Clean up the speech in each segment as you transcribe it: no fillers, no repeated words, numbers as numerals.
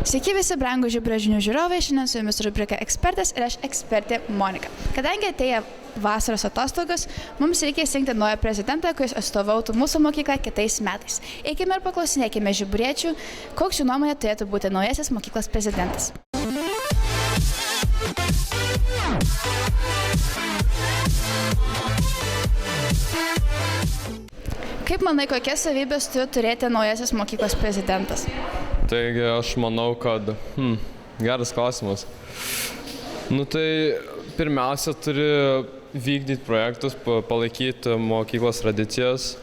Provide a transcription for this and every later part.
Sveiki visi brangūs Žiburio žinių žiūrovai, šiandien su jumis rubrika Ekspertas ir aš ekspertė Monika. Kadangi atėjo vasaros atostogos, mums reikia išrinkti naują prezidentą, kuris atstovautų mūsų mokyklą kitais metais. Eikime ir paklausinėkime žiburiečių, koks jų nuomonė turėtų būti naujasis mokyklos prezidentas. Kaip manai, kokias savybės turi turėti naujasis mokyklos prezidentas? Taigi aš manau, kad geras klausimas. Tai pirmiausia turi vykdyti projektus, palaikyti mokyklos tradicijas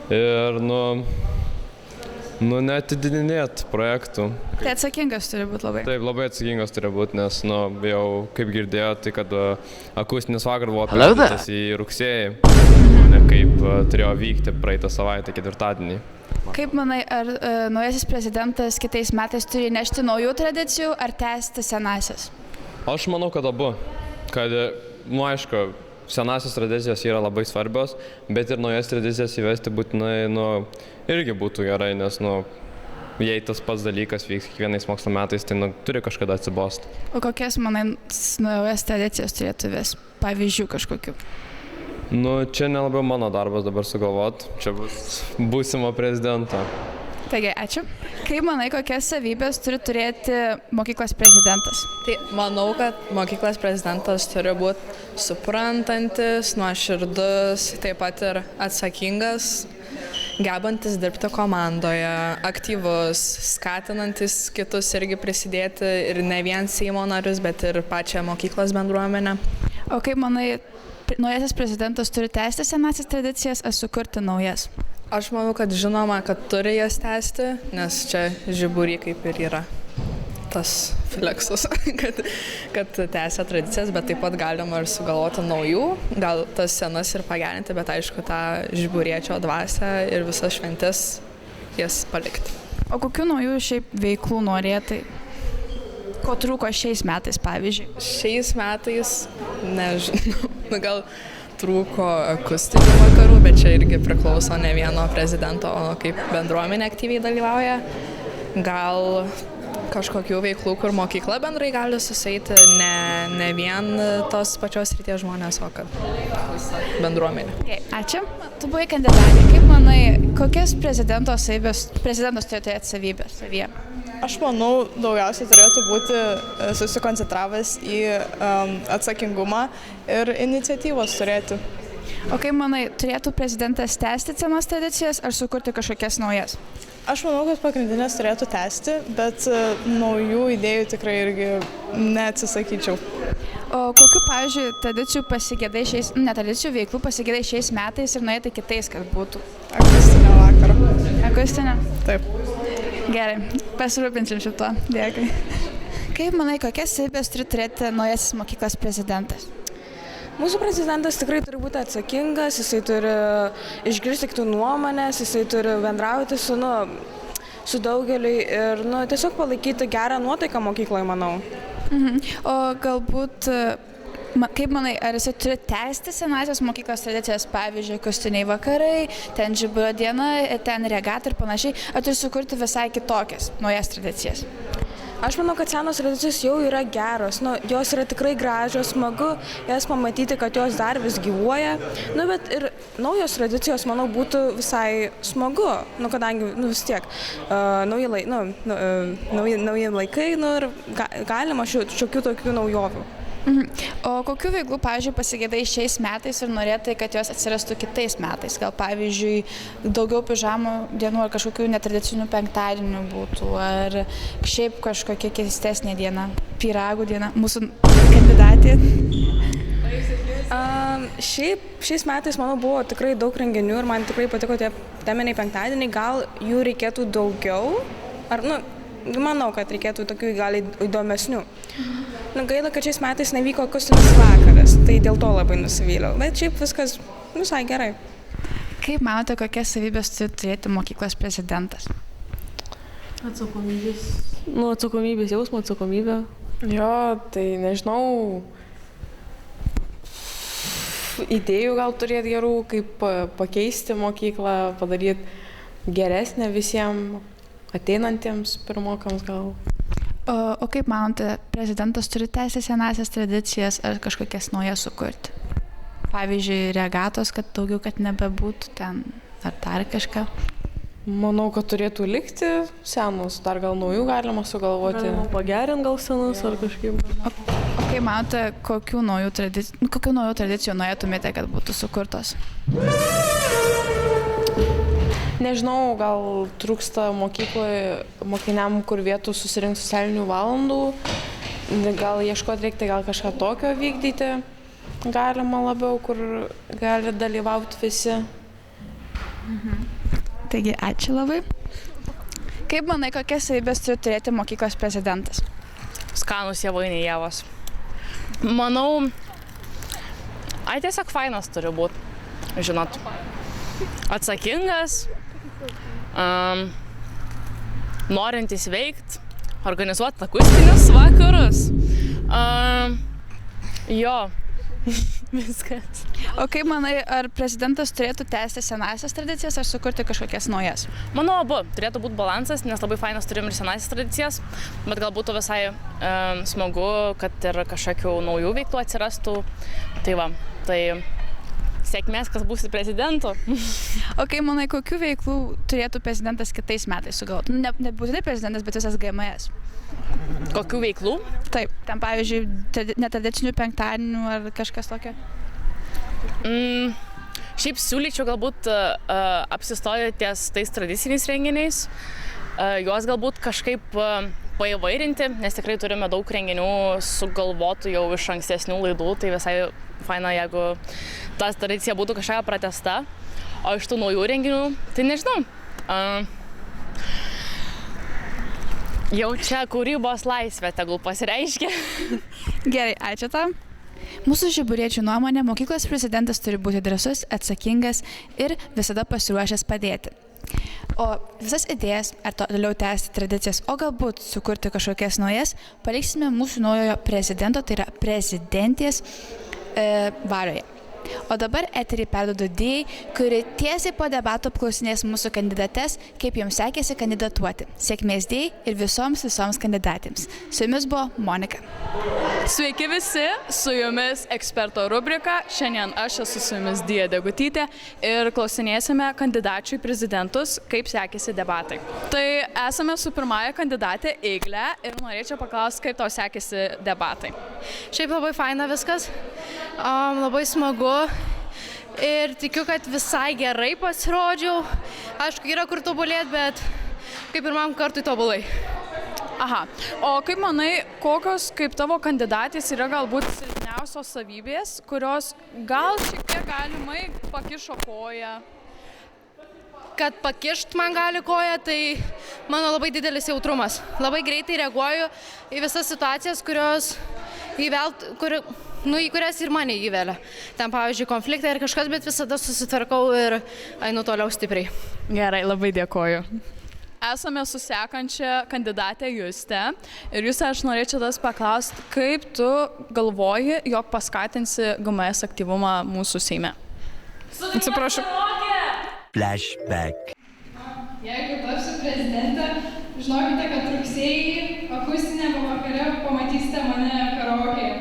ir neatidinėti projektų. Tai atsakingas turi būti labai. Taip, labai atsakingas turi būti, nes jau kaip girdėjote, tai kad akustinis vakar buvo perkeltas į rugsėjį, ne kaip turėjo vykti praeitą savaitę ketvirtadienį. Kaip manai, ar naujasis prezidentas kitais metais turi nešti naujų tradicijų ar tęsti senasias? Aš manau, kad abu. Kad, aišku, senasios tradicijos yra labai svarbios, bet ir naujas tradicijas įvesti būtinai, irgi būtų gerai, nes, jei tas pats dalykas vyks kiekvienais mokslo metais, tai turi kažkada atsibosti. O kokias, manai, naujas tradicijas turėtų vis? Pavyzdžių kažkokių? Čia nelabai mano darbas dabar sugalvoti, čia bus būsimo prezidento. Taigi, ačiū. Kaip manai, kokias savybės turi turėti mokyklos prezidentas? Tai manau, kad mokyklos prezidentas turi būti suprantantis, nuoširdus, taip pat ir atsakingas, gebantis dirbti komandoje, aktyvus, skatinantis kitus irgi prisidėti ir ne vien Seimo narius, bet ir pačią mokyklos bendruomenę. O kaip manai, naujasis prezidentas turi tęsti senasias tradicijas ar sukurti naujas? Aš manau, kad žinoma, kad turi jas tęsti, nes čia Žibury kaip ir yra tas fleksus, kad tęsia tradicijas, bet taip pat galima ir sugalvoti naujų, gal tas senas ir pagerinti, bet aišku, tą žiburiečio dvasią ir visas šventes jas palikti. O kokių naujų šiaip veiklų norėtai? Ko trūko šiais metais, pavyzdžiui? Šiais metais, nežinau, gal trūko akustinių vakarų, bet čia irgi priklauso ne vieno prezidento, o kaip bendruomenė aktyviai dalyvauja. Gal kažkokių veiklų, kur mokykla bendrai gali susieiti, ne vien tos pačios srities žmonės, o kad bendruomenė. Ačiū. Tu buvai kandidatė. Kaip manai, kokias prezidentas turėtų turėti savybės savyje? Aš manau, daugiausiai turėtų būti susikoncentravęs į atsakingumą ir iniciatyvos turėti. O kaip manai, turėtų prezidentas tęsti senas tradicijas ar sukurti kažkokias naujas? Aš manau, kad pagrindinės turėtų tęsti, bet naujų idėjų tikrai irgi neatsisakyčiau. O kokių, pavyzdžiui, tradicijų veiklų pasigedai šiais metais ir norėtai kitais, kad būtų? Akustinio vakaro. Akustinio? Taip. Gerai, pasirūpinsim šito. Dėkui. Kaip manai, kokias savybės turi turėti naujasis mokyklos prezidentas? Mūsų prezidentas tikrai turi būti atsakingas, jisai turi išgirsti kitų nuomonės, jisai turi bendrauti su daugeliu ir tiesiog palaikyti gerą nuotaiką mokykloje, manau. O galbūt, kaip manai, ar jisai turi tęsti senasias mokyklos tradicijas, pavyzdžiui, akustiniai vakarai, ten Žiburio diena, ten regata ir panašiai, ar turi sukurti visai kitokias naujas tradicijas? Aš manau, kad senos tradicijos jau yra geros, jos yra tikrai gražios, smagu jas pamatyti, kad jos dar vis gyvuoja, bet ir naujos tradicijos, manau, būtų visai smagu, kadangi vis tiek nauji laikai ir galima šiokių tokių naujovių. O kokių veiklų, pavyzdžiui, pasigedai šiais metais ir norėtai, kad jos atsirastų kitais metais? Gal, pavyzdžiui, daugiau pižamų dienų ar kažkokių netradicinių penktadienių būtų, ar šiaip kažkokia keistesnė diena, pyragų diena, mūsų kandidatė? Šiais metais, manau, buvo tikrai daug renginių ir man tikrai patiko tie teminiai penktadieniai, gal jų reikėtų daugiau, manau, kad reikėtų tokių gal įdomesnių. Gaila, kad šiais metais nevyko akustinis vakaras, tai dėl to labai nusivyliau, bet šiaip viskas visai gerai. Kaip manote, kokias savybės turi turėti mokyklos prezidentas? Atsakomybės. Atsakomybės jausmo, atsakomybė. Jo, tai nežinau, idėjų gal turėti gerų, kaip pakeisti mokyklą, padaryti geresnę visiems ateinantiems pirmokams gal. O kaip manote, prezidentas turi teisę senasias tradicijas ar kažkokias naujas sukurti? Pavyzdžiui, regatos, kad daugiau, kad nebebūtų ten, ar dar kažką? Manau, kad turėtų likti senus, dar gal naujų galima sugalvoti. Galima pagerinti gal senus ar kažkaip. O kaip manote, kokių naujų tradicijų norėtumėte, kad būtų sukurtos? Nežinau, gal trūksta mokykloje mokiniam, kur vietų susirinkti socialinių valandų. Gal ieškoti reikti, gal kažką tokio vykdyti galima labiau, kur gali dalyvauti visi. Taigi, ačiū labai. Kaip manai, kokias savybės turi turėti mokyklos prezidentas? Skanus javainiai javos. Manau, tiesiog fainas turi būti, žinot. Atsakingas, norintis veikti, organizuoti akustinius vakarus. Jo, viskas. O kaip manai, ar prezidentas turėtų tęsti senasias tradicijas ar sukurti kažkokias naujas? Manau, abu. Turėtų būti balansas, nes labai fainas turim ir senasias tradicijas, bet gal būtų visai smagu, kad ir kažkokių naujų veiklų atsirastų. Tai va, tai sėkmės, kas būsi prezidentu. O kaip manai, kokių veiklų turėtų prezidentas kitais metais sugalvoti? Nebūtinai prezidentas, bet visas GMS. Kokių veiklų? Taip, ten pavyzdžiui, netradicinių penktadienių ar kažkas tokio? Šiaip siūlyčiau galbūt apsistojti ties tais tradiciniais renginiais, juos galbūt kažkaip paįvairinti, nes tikrai turime daug renginių sugalvotų jau iš ankstesnių laidų, tai visai faina, jeigu ta tradicija būtų kažkokia pratęsta, o iš tų naujų renginių, tai nežinau. Jau čia kūrybos laisvė tegul pasireiškia. Gerai, ačiū tam. Mūsų žiburiečių nuomonė, mokyklos prezidentas turi būti drąsus, atsakingas ir visada pasiruošęs padėti. O visas idėjas, ar toliau tęsti tradicijas, o galbūt sukurti kažkokias naujas, paliksime mūsų naujojo prezidento, tai yra prezidentės varioje. O dabar eterį perduodu Dijai, kuri tiesiai po debatų apklausinės mūsų kandidates, kaip joms sekėsi kandidatuoti. Sėkmės Dijai ir visoms kandidatėms. Su jumis buvo Monika. Sveiki visi, su jumis eksperto rubrika. Šiandien aš esu su jumis Dija Degutytė ir klausinėsime kandidačių į prezidentus, kaip sekėsi debatai. Tai esame su pirmąja kandidatė Eigle ir norėčiau paklausti, kaip tau sekėsi debatai. Šiaip labai faina viskas, labai smagu ir tikiu, kad visai gerai pasirodžiau. Aišku, yra kur tobulėti, bet kaip pirmam kartui tobulai. Aha, o kaip manai, kokios kaip tavo kandidatės yra galbūt silpniausios savybės, kurios gal šiek tiek galimai pakišo koją? Kad pakišt man gali koją, tai mano labai didelis jautrumas. Labai greitai reaguoju į visas situacijas, į kurias ir mane įvelia. Ten, pavyzdžiui, konfliktai ar kažkas, bet visada susitvarkau ir einu toliau stipriai. Gerai, labai dėkoju. Esame su sekančia kandidatė Juste. Ir Juste, aš norėčiau tas paklausti, kaip tu galvoji, jog paskatinsi GMS aktyvumą mūsų Seime? Atsiprašau. Flashback. Jeigu tapsiu prezidentę, žinokite, kad rugsėjį akustinė vakare pamatysite mane karaokėje.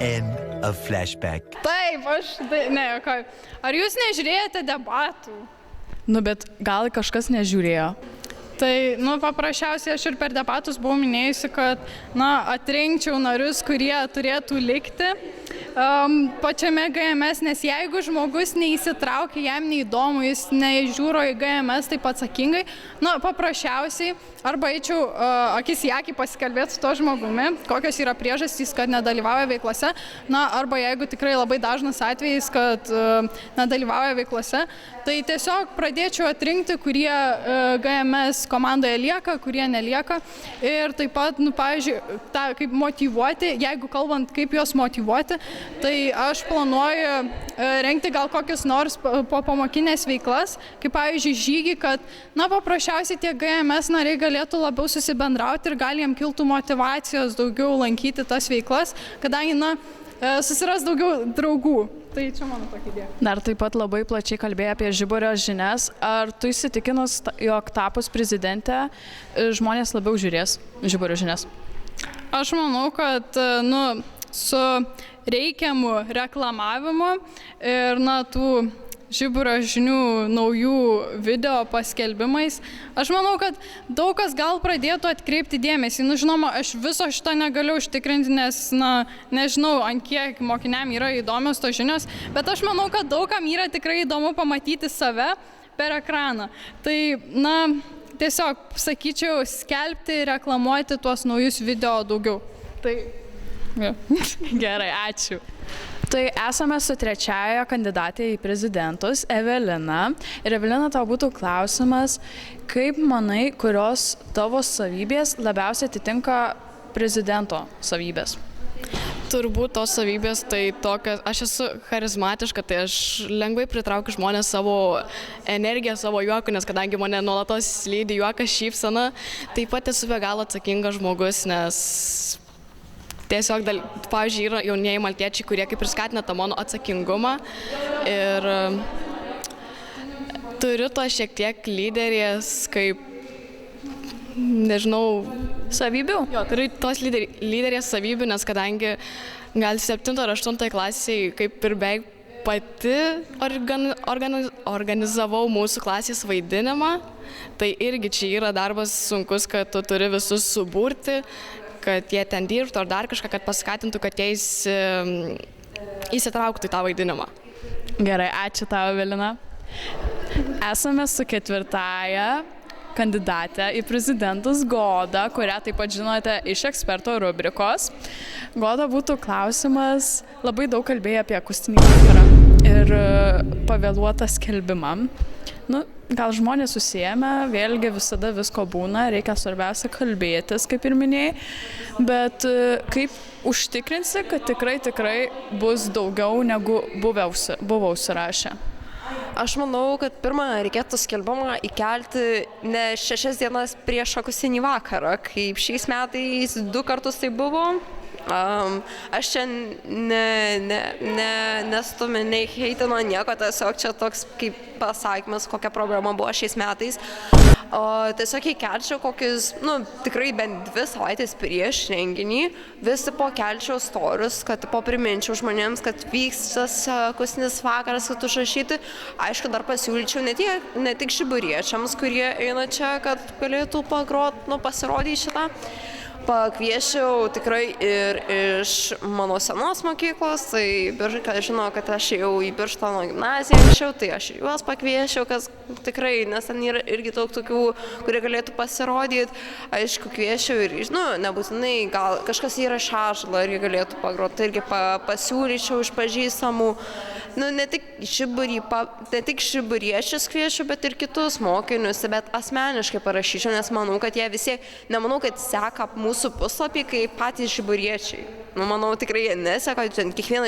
End of flashback. Taip, ar jūs nežiūrėjote debatų? Nu, bet gal kažkas nežiūrėjo. Tai, paprasčiausiai aš ir per debatus buvau minėjusi, kad, atrinkčiau narius, kurie turėtų likti pačiame GMS, nes jeigu žmogus neįsitraukia, jam neįdomu, jis nežiūro į GMS taip atsakingai, paprasčiausiai arba eičiau akis į akį pasikalbėti su to žmogumi, kokios yra priežastys, kad nedalyvauja veiklose, arba jeigu tikrai labai dažnas atvejis, kad nedalyvauja veiklose, tai tiesiog pradėčiau atrinkti, kurie GMS komandoje lieka, kurie nelieka ir taip pat, pavyzdžiui, kaip motyvuoti, jeigu kalbant, kaip juos motyvuoti, tai aš planuoju rengti gal kokius nors pamokinės veiklas, kaip pavyzdžiui žygį, kad, paprasčiausiai tie GMS nariai galėtų labiau susibendrauti ir gal jiem kiltų motyvacijos daugiau lankyti tas veiklas, kadangi, susiras daugiau draugų. Tai čia mano tokia idėja. Dar taip pat labai plačiai kalbėjai apie Žiburio žinias. Ar tu įsitikinus, jog tapus prezidente žmonės labiau žiūrės Žiburio žinias? Aš manau, kad su reikiamu reklamavimu ir tų Žiburio žinių naujų video paskelbimais, aš manau, kad daug kas gal pradėtų atkreipti dėmesį. Žinoma, aš viso šito negaliu užtikrinti, nes, nežinau, ant kiek mokiniam yra įdomios tos žinios, bet aš manau, kad daugam yra tikrai įdomu pamatyti save per ekraną. Tai, tiesiog, sakyčiau, skelbti, reklamuoti tuos naujus video daugiau. Tai, Gerai, ačiū. Tai esame su trečiaja kandidatė į prezidentus, Evelina. Ir Evelina, tau būtų klausimas, kaip manai, kurios tavo savybės labiausiai atitinka prezidento savybės? Turbūt tos savybės tai tokios, aš esu charizmatiška, tai aš lengvai pritraukiu žmonės savo energiją, savo juoku, nes kadangi mane nuolatos lydi juokas, šypsena, taip pat esu be galo atsakingas žmogus, nes tiesiog, pavyzdžiui, yra jaunieji maltiečiai, kurie kaip ir skatina tą mano atsakingumą ir turiu to šiek tiek lyderės, kaip, nežinau, savybių? Jo, turiu tos lyderės savybių, nes kadangi gal 7 ar 8 klasiai kaip ir beveik pati organizavau mūsų klasės vaidinimą, tai irgi čia yra darbas sunkus, kad tu turi visus suburti, kad jie ten dirbtų ar dar kažką, kad paskatintų, kad jie įsitrauktų į tą vaidinimą. Gerai, ačiū tau, Evelina. Esame su ketvirtaja kandidatė į prezidentus Goda, kurią taip pat žinote iš eksperto rubrikos. Goda, būtų klausimas, labai daug kalbėjai apie akustinį vakarą ir pavėluotą skelbimą. Gal žmonės susiėmė, vėlgi visada visko būna, reikia svarbiausia kalbėtis, kaip ir minėjai, bet kaip užtikrinsi, kad tikrai bus daugiau negu buvo užsirašę? Aš manau, kad pirmą reikėtų skelbimą įkelti ne 6 dienas prieš akustinį vakarą, kaip šiais metais 2 kartus tai buvo. Aš čia nestumiu, nei heitinu nieko, tiesiog čia toks kaip pasakymas, kokia problema buvo šiais metais. Tiesiog įkelčiau kokius, tikrai bent 2 savaitės prieš renginį, vis tipo kelčiau storius, kad priminčiau žmonėms, kad vyks tas akustinis vakaras, kad užrašyti. Aišku, dar pasiūlyčiau ne tik žiburiečiams, kurie eina čia, kad galėtų pasirodyti šitą. Pakviešiau tikrai ir iš mano senos mokyklos, tai kad žino, kad aš jau į Birštono gimnaziją anksčiau, tai aš ir juos pakviešiau, kas tikrai, nes ten yra irgi daug tokių, kurie galėtų pasirodyti. Aišku, kviešiau ir, nebūtinai, gal kažkas yra šažlą irgi galėtų pagroti, tai irgi pasiūlyčiau iš pažįstamų. Ne tik žiburiečius kviečiu, bet ir kitus mokinius, bet asmeniškai parašyčiau, nes manau, kad jie visi, nemanau, kad seka mūsų puslapį kaip patys žiburiečiai. Manau, tikrai jie neseka, kiekvieną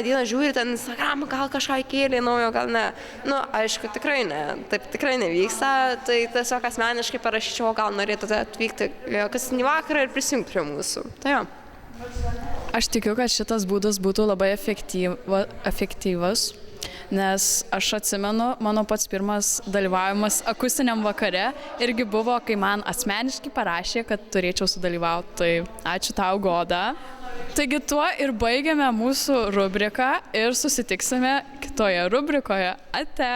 dieną žiūri ten Instagram, gal kažką įkėlė naujo, gal ne. Aišku, tikrai ne, taip tikrai nevyksta, tai tiesiog asmeniškai parašyčiau, gal norėtumėte atvykti akustinį vakarą ir prisijungti prie mūsų. Tai jo. Aš tikiu, kad šitas būdas būtų labai efektyvus, nes aš atsimenu, mano pats pirmas dalyvavimas akustiniam vakare irgi buvo, kai man asmeniškai parašė, kad turėčiau sudalyvauti. Tai ačiū tau, Goda. Taigi tuo ir baigiame mūsų rubriką ir susitiksime kitoje rubrikoje. Ate!